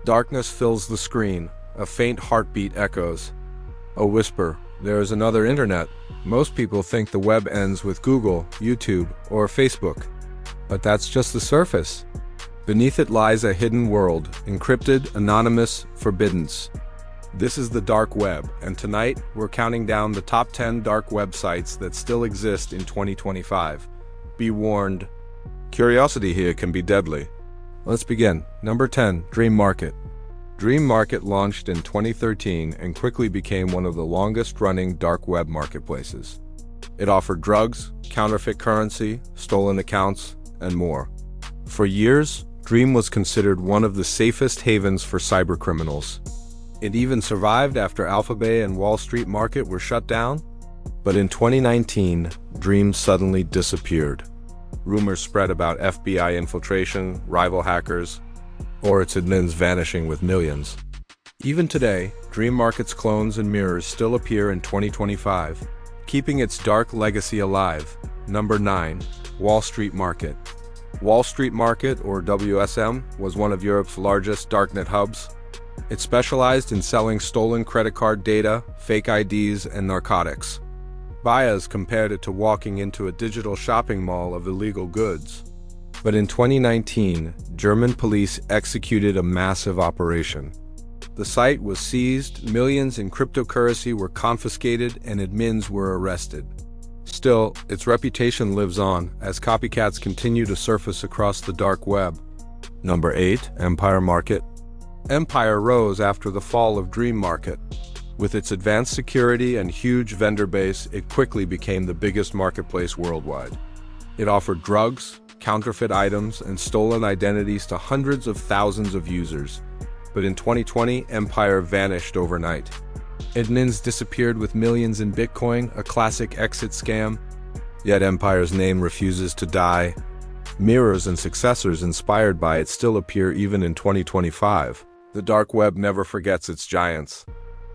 Darkness fills the screen. A faint heartbeat echoes. A whisper. There is another internet. Most people think the web ends with Google, YouTube, or Facebook. But that's just the surface. Beneath it lies a hidden world, encrypted, anonymous, forbidden. This is the dark web, and tonight we're counting down the top 10 dark websites that still exist in 2025. Be warned, curiosity here can be deadly. Let's begin. Number 10, Dream Market. Dream Market launched in 2013 and quickly became one of the longest-running dark web marketplaces. It offered drugs, counterfeit currency, stolen accounts, and more. For years, Dream was considered one of the safest havens for cybercriminals. It even survived after AlphaBay and Wall Street Market were shut down. But in 2019, Dream suddenly disappeared. Rumors spread about FBI infiltration, rival hackers, or its admins vanishing with millions. Even today, Dream Market's clones and mirrors still appear in 2025, keeping its dark legacy alive. Number 9, Wall Street Market. Wall Street Market, or WSM, was one of Europe's largest darknet hubs. It specialized in selling stolen credit card data, fake IDs, and narcotics. Buyers compared it to walking into a digital shopping mall of illegal goods. But in 2019, German police executed a massive operation. The site was seized, millions in cryptocurrency were confiscated, and admins were arrested. Still, its reputation lives on as copycats continue to surface across the dark web. Number 8, Empire Market. Empire rose after the fall of Dream Market. With its advanced security and huge vendor base, it quickly became the biggest marketplace worldwide. It offered drugs, counterfeit items, and stolen identities to hundreds of thousands of users. But in 2020, Empire vanished overnight. Admins disappeared with millions in Bitcoin, a classic exit scam. Yet Empire's name refuses to die. Mirrors and successors inspired by it still appear even in 2025. The dark web never forgets its giants.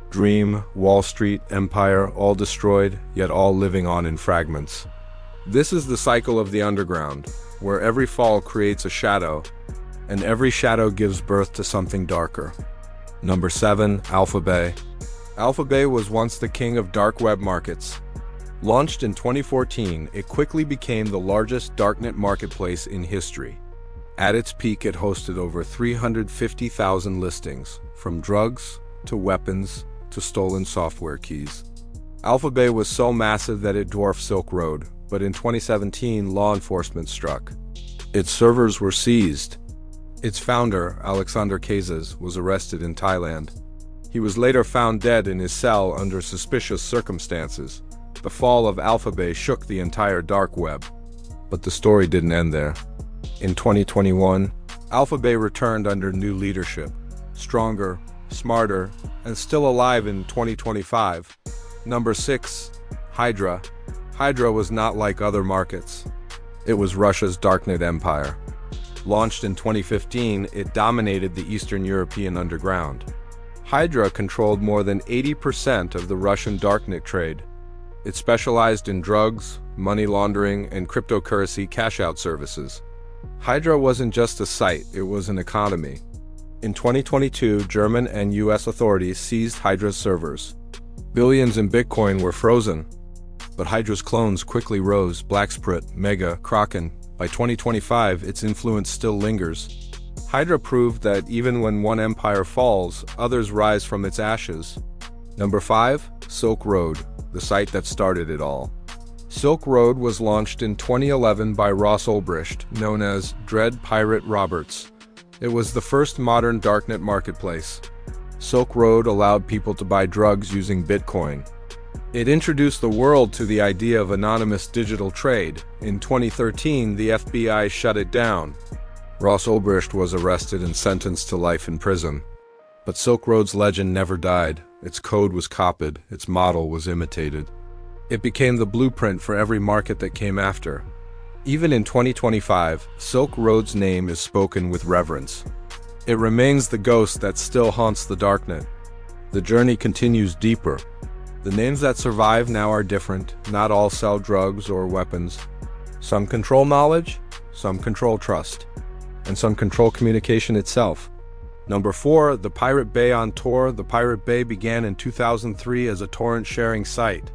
Dream, Wall Street, Empire, all destroyed, yet all living on in fragments. This is the cycle of the underground, where every fall creates a shadow, and every shadow gives birth to something darker. Number 7, AlphaBay. AlphaBay was once the king of dark web markets. Launched in 2014, it quickly became the largest darknet marketplace in history. At its peak, it hosted over 350,000 listings, from drugs to weapons to stolen software keys. AlphaBay was so massive that it dwarfed Silk Road, but in 2017, law enforcement struck. Its servers were seized. Its founder, Alexander Casas, was arrested in Thailand. He was later found dead in his cell under suspicious circumstances. The fall of AlphaBay shook the entire dark web. But the story didn't end there. In 2021, AlphaBay returned under new leadership, stronger, smarter, and still alive in 2025. Number 6, Hydra. Hydra was not like other markets. It was Russia's darknet empire. Launched in 2015, it dominated the Eastern European underground. Hydra controlled more than 80% of the Russian darknet trade. It specialized in drugs, money laundering, and cryptocurrency cash-out services. Hydra wasn't just a site, it was an economy. In 2022, German and US authorities seized Hydra's servers. Billions in Bitcoin were frozen. But Hydra's clones quickly rose: Blacksprut, Mega, Kraken. By 2025, its influence still lingers. Hydra proved that even when one empire falls, others rise from its ashes. Number 5, Silk Road, the site that started it all. Silk Road was launched in 2011 by Ross Ulbricht, known as Dread Pirate Roberts. It was the first modern darknet marketplace. Silk Road allowed people to buy drugs using Bitcoin. It introduced the world to the idea of anonymous digital trade. In 2013, the FBI shut it down. Ross Ulbricht was arrested and sentenced to life in prison. But Silk Road's legend never died. Its code was copied, its model was imitated. It became the blueprint for every market that came after. Even in 2025, Silk Road's name is spoken with reverence. It remains the ghost that still haunts the darknet. The journey continues deeper. The names that survive now are different. Not all sell drugs or weapons. Some control knowledge, some control trust, and some control communication itself. Number 4, the Pirate Bay on Tor. The Pirate Bay began in 2003 as a torrent sharing site.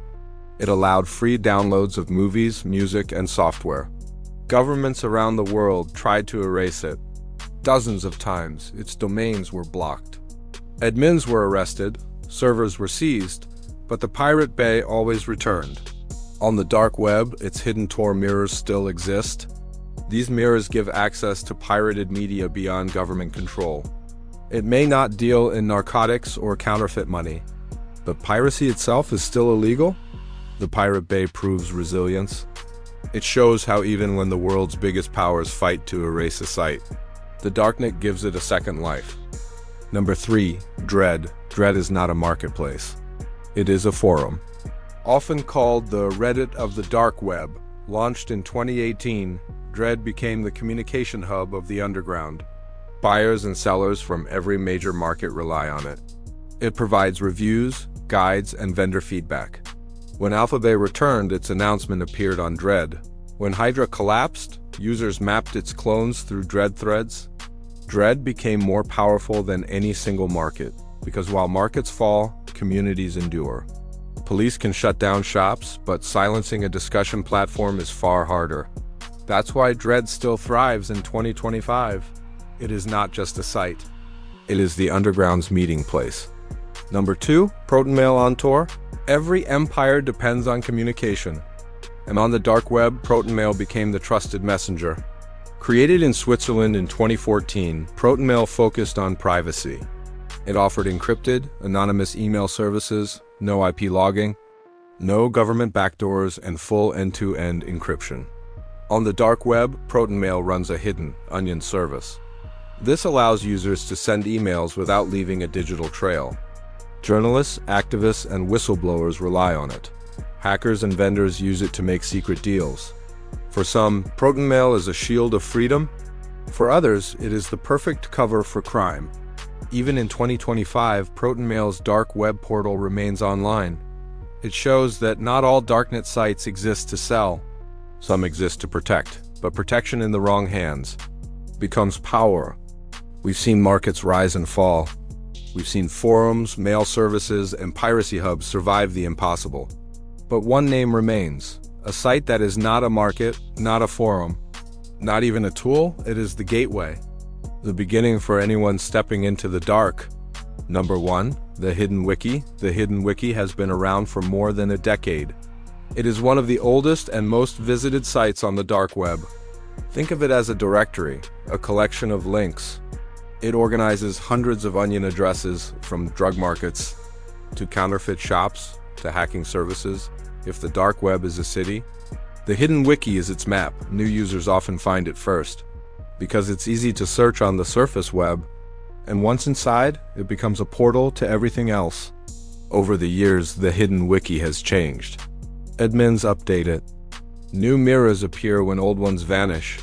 It allowed free downloads of movies, music, and software. Governments around the world tried to erase it. Dozens of times, its domains were blocked. Admins were arrested, servers were seized, but the Pirate Bay always returned. On the dark web, its hidden Tor mirrors still exist. These mirrors give access to pirated media beyond government control. It may not deal in narcotics or counterfeit money, but piracy itself is still illegal? The Pirate Bay proves resilience. It shows how even when the world's biggest powers fight to erase a site, the darknet gives it a second life. Number 3, Dread. Dread is not a marketplace. It is a forum. Often called the Reddit of the dark web, launched in 2018, Dread became the communication hub of the underground. Buyers and sellers from every major market rely on it. It provides reviews, guides, and vendor feedback. When AlphaBay returned, its announcement appeared on Dread. When Hydra collapsed, users mapped its clones through Dread threads. Dread became more powerful than any single market, because while markets fall, communities endure. Police can shut down shops, but silencing a discussion platform is far harder. That's why Dread still thrives in 2025. It is not just a site. It is the underground's meeting place. Number 2, ProtonMail on Tor. Every empire depends on communication. And on the dark web, ProtonMail became the trusted messenger. Created in Switzerland in 2014, ProtonMail focused on privacy. It offered encrypted, anonymous email services, no IP logging, no government backdoors, and full end-to-end encryption. On the dark web, ProtonMail runs a hidden, onion service. This allows users to send emails without leaving a digital trail. Journalists, activists, and whistleblowers rely on it. Hackers and vendors use it to make secret deals. For some, ProtonMail is a shield of freedom. For others, it is the perfect cover for crime. Even in 2025, ProtonMail's dark web portal remains online. It shows that not all darknet sites exist to sell. Some exist to protect, but protection in the wrong hands becomes power. We've seen markets rise and fall. We've seen forums, mail services, and piracy hubs survive the impossible. But one name remains, a site that is not a market, not a forum, not even a tool. It is the gateway, the beginning for anyone stepping into the dark. Number 1, the Hidden Wiki. The Hidden Wiki has been around for more than a decade. It is one of the oldest and most visited sites on the dark web. Think of it as a directory, a collection of links. It organizes hundreds of onion addresses, from drug markets to counterfeit shops to hacking services. If the dark web is a city, the Hidden Wiki is its map. New users often find it first, because it's easy to search on the surface web, and once inside, it becomes a portal to everything else. Over the years, the Hidden Wiki has changed. Admins update it. New mirrors appear when old ones vanish,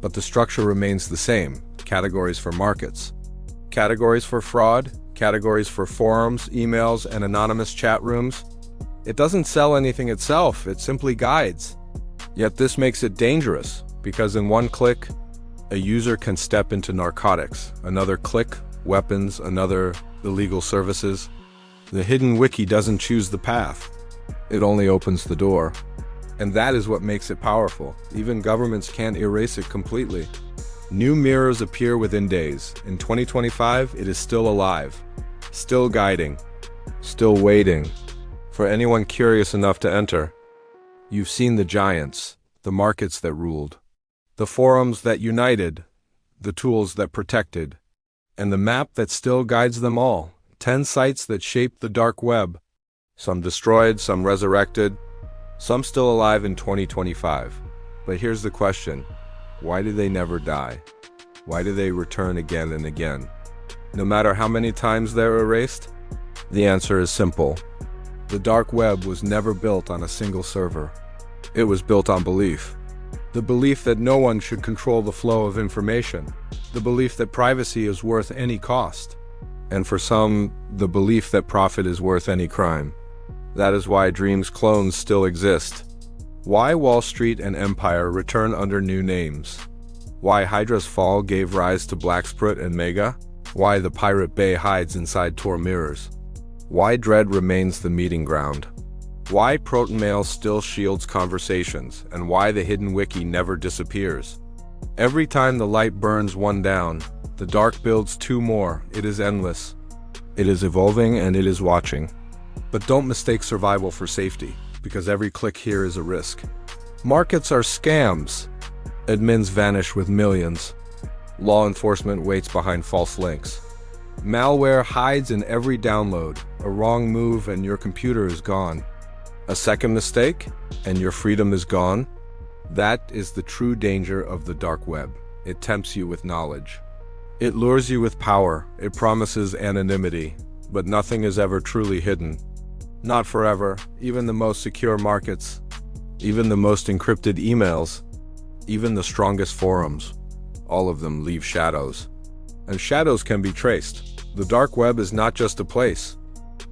but the structure remains the same. Categories for markets, categories for fraud, categories for forums, emails, and anonymous chat rooms. It doesn't sell anything itself, it simply guides. Yet this makes it dangerous, because in one click, a user can step into narcotics, another click, weapons, another illegal services. The Hidden Wiki doesn't choose the path. It only opens the door. And that is what makes it powerful. Even governments can't erase it completely. New mirrors appear within days. In 2025, it is still alive, still guiding, still waiting for anyone curious enough to enter. You've seen the giants, the markets that ruled, the forums that united, the tools that protected, and the map that still guides them all. 10 sites that shaped the dark web. Some destroyed, some resurrected, some still alive in 2025. But here's the question. Why do they never die? Why do they return again and again? No matter how many times they're erased? The answer is simple. The dark web was never built on a single server. It was built on belief. The belief that no one should control the flow of information. The belief that privacy is worth any cost. And for some, the belief that profit is worth any crime. That is why Dream's clones still exist. Why Wall Street and Empire return under new names. Why Hydra's fall gave rise to Blacksprut and Mega. Why the Pirate Bay hides inside Tor mirrors. Why Dread remains the meeting ground. Why ProtonMail still shields conversations, and why the Hidden Wiki never disappears. Every time the light burns one down, the dark builds two more. It is endless. It is evolving and it is watching. But don't mistake survival for safety, because every click here is a risk. Markets are scams. Admins vanish with millions. Law enforcement waits behind false links. Malware hides in every download. A wrong move and your computer is gone. A second mistake and your freedom is gone. That is the true danger of the dark web. It tempts you with knowledge. It lures you with power. It promises anonymity, but nothing is ever truly hidden. Not forever. Even the most secure markets, even the most encrypted emails, even the strongest forums, all of them leave shadows. And shadows can be traced. The dark web is not just a place.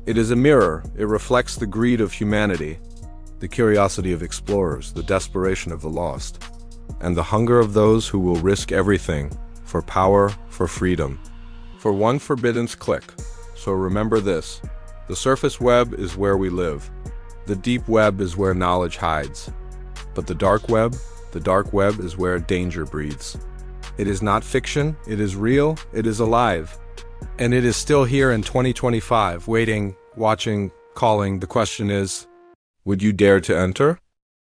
It is a mirror. It reflects the greed of humanity, the curiosity of explorers, the desperation of the lost, and the hunger of those who will risk everything for power, for freedom, for one forbidden click. So remember this: the surface web is where we live. The deep web is where knowledge hides. But the dark web is where danger breathes. It is not fiction, it is real, it is alive. And it is still here in 2025, waiting, watching, calling. The question is, would you dare to enter?